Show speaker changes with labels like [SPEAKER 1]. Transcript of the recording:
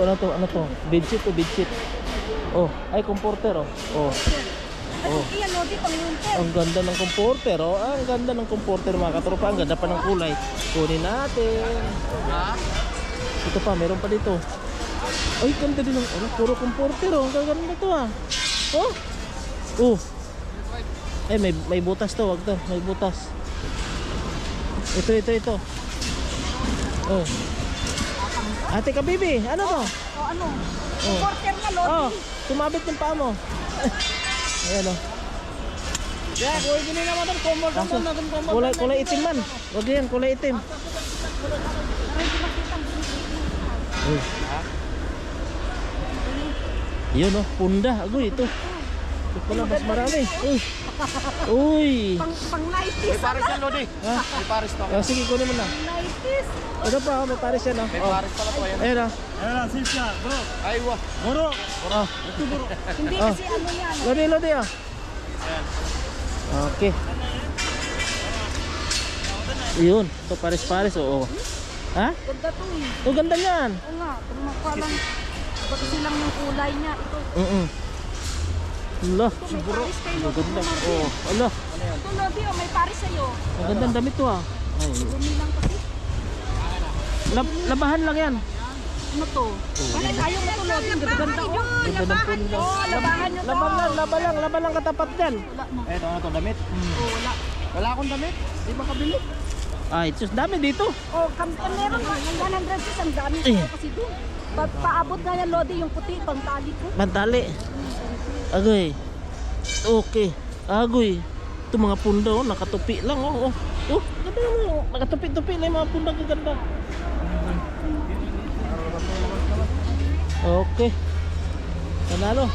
[SPEAKER 1] Ito, ano to? Bedsheet o bedsheet. Oh, ay comforter oh. Oh. Oh.
[SPEAKER 2] Iyan, Lodi, pang winter.
[SPEAKER 1] Ang ganda ng comforter oh. Ang ganda ng comforter mga katropa. Ang ganda pa ng kulay. Kunin natin. Ito pa, meron pa dito. Ay, ganda din ng puro comforter oh. Ang ganda to ah. Oh. Oh. Ay, may butas to, wag to. May butas. Ito. Oh. Ate ka, baby. Ano to?
[SPEAKER 2] O ano? Comforter na, Lodi.
[SPEAKER 1] Oh, sumabit yung paa mo. Ayan oh.
[SPEAKER 2] Yeah, kuya gini naman ito. Comforter na.
[SPEAKER 1] Kulay itim man. Wag yan, kulay itim. Uy. Yun oh, punda. Agoy, ito. Ito pala, mas marami. Uy.
[SPEAKER 2] Pang 90s.
[SPEAKER 3] May Paris yan, Lodi.
[SPEAKER 1] Ha?
[SPEAKER 3] May Paris to.
[SPEAKER 1] Sige, kunin mo na.
[SPEAKER 2] 90s.
[SPEAKER 1] Ito pa, may pares yan oh.
[SPEAKER 3] May Paris pala to. Ayan.
[SPEAKER 1] Ayan oh.
[SPEAKER 4] Ayan na, sisya, bro.
[SPEAKER 3] Aywa.
[SPEAKER 4] Bro.
[SPEAKER 1] Oh.
[SPEAKER 2] Hindi kasi ano yan.
[SPEAKER 1] Lodi oh. Okay. Yun, ito pares-pares oo. Ha?
[SPEAKER 2] Ganda to eh.
[SPEAKER 1] Oh, ganda niyan.
[SPEAKER 2] Oo nga, kumukha lang. Ba't silang yung kulay niya. Ito.
[SPEAKER 1] Allah,
[SPEAKER 2] Ito may Paris kayo, Lodi.
[SPEAKER 1] ganda. Oh, Allah.
[SPEAKER 2] Ito, Lodi, oh, may Paris sa'yo.
[SPEAKER 1] Ang ganda ng damit to ah. Oh.
[SPEAKER 2] Bumi lang kasi.
[SPEAKER 1] Labahan lang yan.
[SPEAKER 2] Ano to? Bakit ayaw mo to, Lodi? Ganda oh.
[SPEAKER 1] Ganda ng punda.
[SPEAKER 2] Oh, labahan nyo to.
[SPEAKER 1] Laban lang katapat dyan.
[SPEAKER 2] Wala na.
[SPEAKER 3] Ito na to, damit.
[SPEAKER 2] Oh, wala.
[SPEAKER 3] Wala akong damit. Di ba kabili?
[SPEAKER 1] Ay, sus, dami dito.
[SPEAKER 2] Oh, meron ka. 100 sis, ang dami ko kasi doon. Paabot nga yan, Lodi, yung puti, pang tali ko.
[SPEAKER 1] Mantali. Agoy. Okay. Agoy. Ito mga punda oh, nakatupi lang oh. Oh, ganda mo. Nakatupi-tupi lang yung mga punda ganda. Okay. Panalo.